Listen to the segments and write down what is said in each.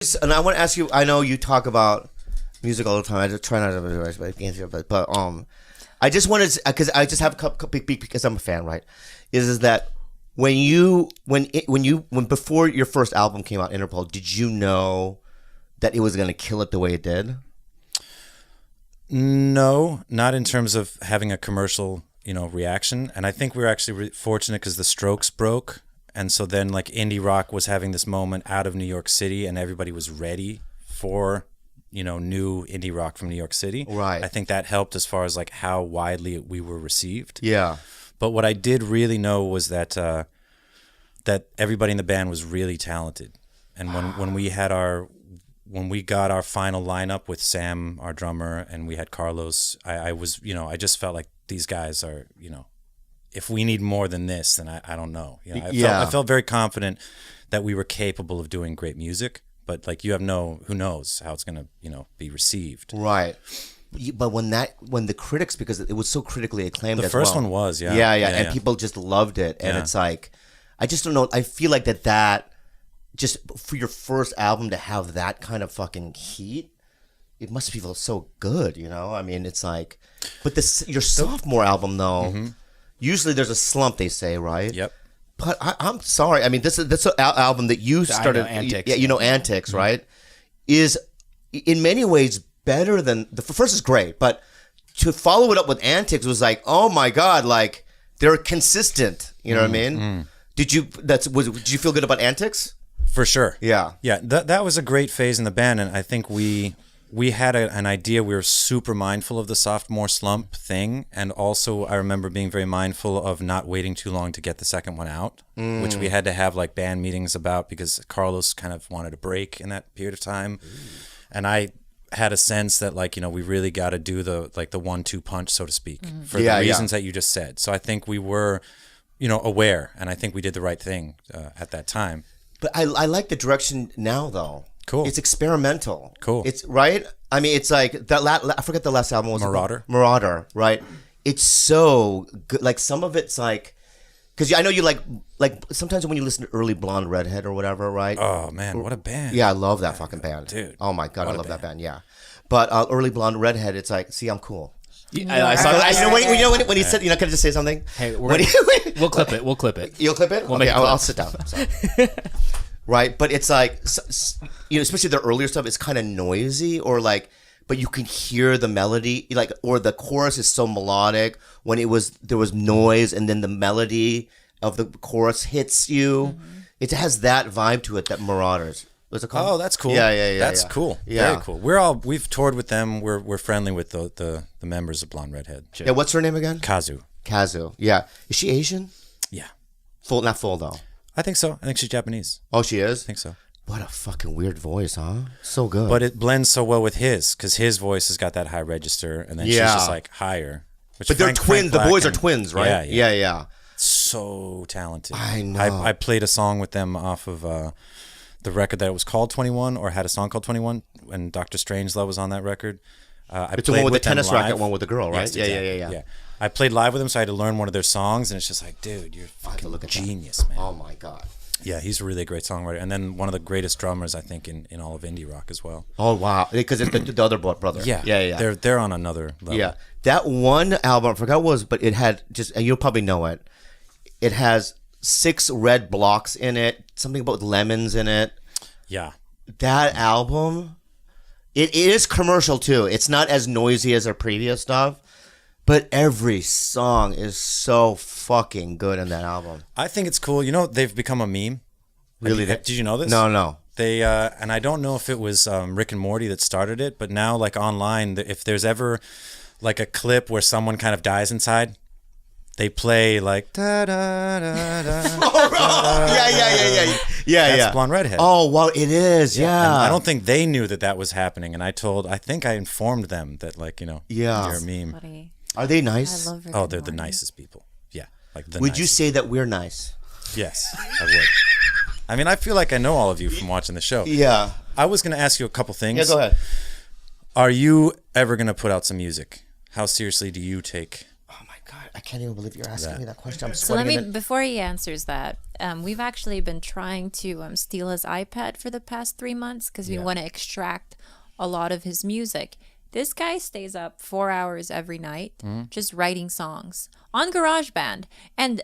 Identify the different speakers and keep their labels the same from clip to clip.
Speaker 1: And I want to ask you. I know you talk about music all the time. I just try not to answer, but I just wanted because I just have a couple because I'm a fan, right? Is that when before your first album came out, Interpol, did you know that it was going to kill it the way it did?
Speaker 2: No, not in terms of having a commercial, reaction. And I think we were actually fortunate because the Strokes broke. And so then like indie rock was having this moment out of New York City and everybody was ready for, new indie rock from New York City.
Speaker 1: Right.
Speaker 2: I think that helped as far as like how widely we were received.
Speaker 1: Yeah.
Speaker 2: But what I did really know was that that everybody in the band was really talented. And when we got our final lineup with Sam, our drummer, and we had Carlos, I was, I just felt like these guys are, if we need more than this, then I don't know. I felt very confident that we were capable of doing great music, but like who knows how it's gonna, be received.
Speaker 1: Right. But when the critics, because it was so critically acclaimed,
Speaker 2: the first one was,
Speaker 1: yeah, and people just loved it, and it's like, I just don't know. I feel like that just for your first album to have that kind of fucking heat, it must feel so good, I mean, it's like, but your sophomore album though. Mm-hmm. Usually there's a slump, they say, right?
Speaker 2: Yep.
Speaker 1: But I'm sorry. I mean, this is an album that you started.
Speaker 3: Antics.
Speaker 1: Yeah, Antics, right? Is in many ways better than the first is great, but to follow it up with Antics was like, oh my god, like they're consistent. You know what I mean? Did you feel good about Antics?
Speaker 2: For sure.
Speaker 1: Yeah.
Speaker 2: Yeah. That was a great phase in the band, and I think we had an idea. We were super mindful of the sophomore slump thing. And also I remember being very mindful of not waiting too long to get the second one out, which we had to have like band meetings about because Carlos kind of wanted a break in that period of time. And I had a sense that like, we really got to do the 1-2 punch, so to speak, for the reasons that you just said. So I think we were, aware, and I think we did the right thing at that time.
Speaker 1: But I like the direction now though.
Speaker 2: Cool.
Speaker 1: It's experimental.
Speaker 2: Cool.
Speaker 1: It's right. I mean, it's like that. I forget the last album was Marauder. Right. It's so good. Like some of it's like, because I know you like sometimes when you listen to early Blonde Redhead or whatever, right?
Speaker 2: Oh man, what a band!
Speaker 1: Yeah, I love that fucking band,
Speaker 2: dude.
Speaker 1: Oh my god, I love that band. Yeah, but early Blonde Redhead, it's like, see, I'm cool.
Speaker 3: I saw
Speaker 1: when he said, can I just say something?
Speaker 3: Hey, we'll clip it. We'll clip it.
Speaker 1: You'll clip it.
Speaker 3: We'll
Speaker 1: okay, I'll sit down. Right, but it's like, especially the earlier stuff, it's kind of noisy or like, but you can hear the melody, like, or the chorus is so melodic when there was noise and then the melody of the chorus hits you. Mm-hmm. It has that vibe to it that Marauders. What's it called?
Speaker 2: Oh, that's cool.
Speaker 1: Yeah.
Speaker 2: That's cool.
Speaker 1: Yeah.
Speaker 2: Very cool. We've toured with them. We're friendly with the members of Blonde Redhead.
Speaker 1: Yeah, what's her name again?
Speaker 2: Kazu.
Speaker 1: Yeah. Is she Asian?
Speaker 2: Yeah.
Speaker 1: Not full though.
Speaker 2: I think so. I think she's Japanese.
Speaker 1: Oh, she is?
Speaker 2: I think so.
Speaker 1: What a fucking weird voice, huh? So good.
Speaker 2: But it blends so well with his, because his voice has got that high register, and then she's just like higher.
Speaker 1: But they're twins. The boys are twins, right? Yeah.
Speaker 2: So talented.
Speaker 1: I know.
Speaker 2: I played a song with them off of the record that was called 21, or had a song called 21, and Dr. Strangelove was on that record.
Speaker 1: It's the one with the tennis racket one with the girl, right?
Speaker 2: Yes, exactly. Yeah. I played live with him, so I had to learn one of their songs, and it's just like, dude, you're fucking genius, man.
Speaker 1: Oh my god.
Speaker 2: Yeah, he's a really great songwriter, and then one of the greatest drummers, I think, in all of indie rock as well.
Speaker 1: Oh wow, because it's the other brother.
Speaker 2: Yeah. They're on another level.
Speaker 1: Yeah, that one album, I forgot what it was, but it had just, and you'll probably know it. It has 6 red blocks in it, something about lemons in it.
Speaker 2: Yeah.
Speaker 1: That album, it is commercial too. It's not as noisy as their previous stuff. But every song is so fucking good in that album.
Speaker 2: I think it's cool. They've become a meme.
Speaker 1: Really?
Speaker 2: Did you know this?
Speaker 1: No.
Speaker 2: They and I don't know if it was Rick and Morty that started it, but now like online, if there's ever like a clip where someone kind of dies inside, they play like da da da da.
Speaker 1: Yeah.
Speaker 2: That's Blonde Redhead.
Speaker 1: Oh wow, it is. Yeah.
Speaker 2: And I don't think they knew that was happening, and I think I informed them that you're a meme.
Speaker 4: Funny.
Speaker 1: Are they nice?
Speaker 4: I love Rick
Speaker 2: Oh,
Speaker 4: and
Speaker 2: they're the
Speaker 4: Morty.
Speaker 2: nicest people. Yeah,
Speaker 1: Would you say that we're nice?
Speaker 2: Yes, I would. I mean, I feel like I know all of you from watching the show.
Speaker 1: Yeah.
Speaker 2: I was going to ask you a couple things.
Speaker 1: Yeah, go ahead.
Speaker 2: Are you ever going to put out some music? How seriously do you take?
Speaker 1: Oh my god, I can't even believe you're asking me that question. I'm
Speaker 4: So let
Speaker 1: sweating.
Speaker 4: me, before he answers that, we've actually been trying to steal his iPad for the past 3 months because we want to extract a lot of his music. This guy stays up 4 hours every night just writing songs on GarageBand. And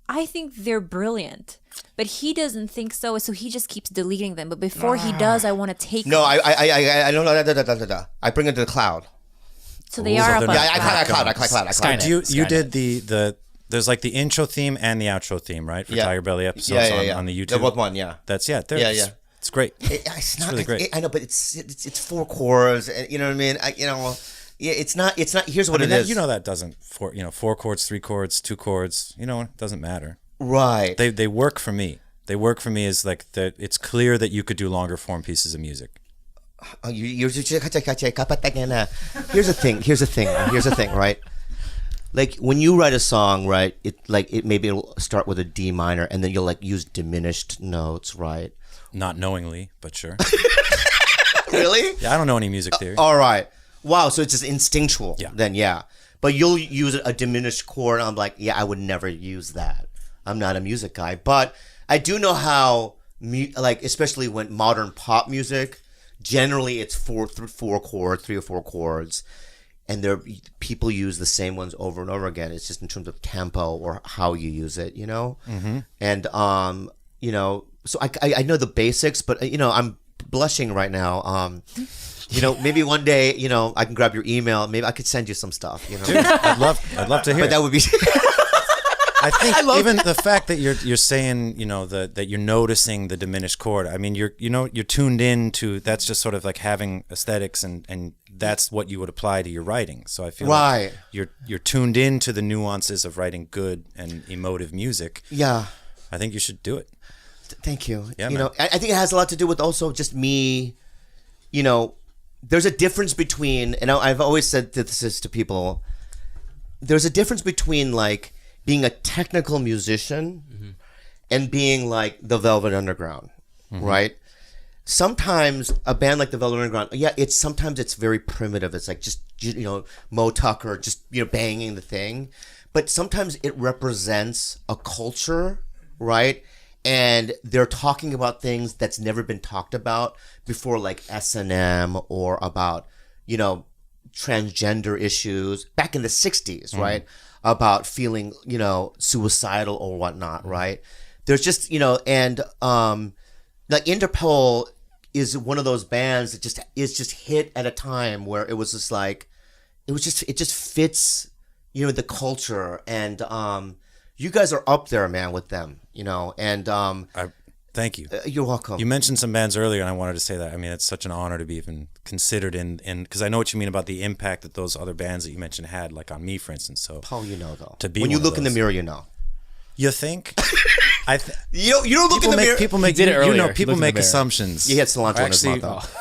Speaker 4: I think they're brilliant. But he doesn't think so he just keeps deleting them. But before he does, I want to take
Speaker 1: No,
Speaker 4: them.
Speaker 1: I don't know. I bring it to the cloud.
Speaker 4: So they are up on
Speaker 1: Yeah, I
Speaker 4: cloud.
Speaker 1: cloud.
Speaker 3: Skynet.
Speaker 2: You
Speaker 3: Skynet.
Speaker 2: did the there's like the intro theme and the outro theme, right? For
Speaker 1: Yeah.
Speaker 2: Tiger Belly episodes on the YouTube.
Speaker 1: They're both one, yeah.
Speaker 2: That's
Speaker 1: Yeah.
Speaker 2: It's great.
Speaker 1: It's not
Speaker 2: really great.
Speaker 1: I know, but it's 4 chords, and you know what I mean. It's not. Here's what
Speaker 2: I mean,
Speaker 1: it is.
Speaker 2: that doesn't 4 chords, 3 chords, 2 chords. It doesn't matter.
Speaker 1: Right.
Speaker 2: They work for me. They work for me as like it's clear that you could do longer form pieces of music.
Speaker 1: Here's the thing, right? Like when you write a song, right? Maybe it'll start with a D minor, and then you'll like use diminished notes, right?
Speaker 2: Not knowingly, but sure.
Speaker 1: Really?
Speaker 2: Yeah, I don't know any music theory.
Speaker 1: All right. Wow. So it's just instinctual.
Speaker 2: Yeah.
Speaker 1: Then yeah. But you'll use a diminished chord. And I'm like, yeah, I would never use that. I'm not a music guy, but I do know how, especially when modern pop music, generally it's 4 chords, 3 or 4 chords, and people use the same ones over and over again. It's just in terms of tempo or how you use it, Mm-hmm. And so I know the basics, but I'm blushing right now. Maybe one day, I can grab your email. Maybe I could send you some stuff.
Speaker 2: Dude, I'd love to hear.
Speaker 1: But that would be.
Speaker 2: I think even the fact that you're saying that you're noticing the diminished chord. I mean, you're tuned in to that's just sort of like having aesthetics and that's what you would apply to your writing. So I feel
Speaker 1: right.
Speaker 2: like you're tuned in to the nuances of writing good and emotive music.
Speaker 1: Yeah.
Speaker 2: I think you should do it.
Speaker 1: Thank you.
Speaker 2: Yeah,
Speaker 1: I think it has a lot to do with also just me. There's a difference between, and I've always said this to people. There's a difference between like being a technical musician and being like the Velvet Underground, right? Sometimes a band like the Velvet Underground, sometimes it's very primitive. It's like just Mo Tucker just banging the thing, but sometimes it represents a culture, right? And they're talking about things that's never been talked about before, like S&M or about transgender issues back in the 60s, right? About feeling, suicidal or whatnot, right? There's just, and like Interpol is one of those bands that is just hit at a time where it was just like, it just fits, the culture. And you guys are up there, man, with them, and
Speaker 2: Thank you.
Speaker 1: You're welcome.
Speaker 2: You mentioned some bands earlier, and I wanted to say that. I mean, it's such an honor to be even considered in because I know what you mean about the impact that those other bands that you mentioned had, like on me, for instance. So,
Speaker 1: Paul, though.
Speaker 2: To be
Speaker 1: when you
Speaker 2: one of
Speaker 1: look in the
Speaker 2: those.
Speaker 1: mirror,
Speaker 2: You think?
Speaker 1: You don't look in the mirror.
Speaker 2: People make
Speaker 3: did it earlier.
Speaker 2: people
Speaker 3: Look in
Speaker 2: make
Speaker 3: the mirror.
Speaker 2: assumptions.
Speaker 1: He had cilantro in his
Speaker 2: Actually,
Speaker 1: mouth, though.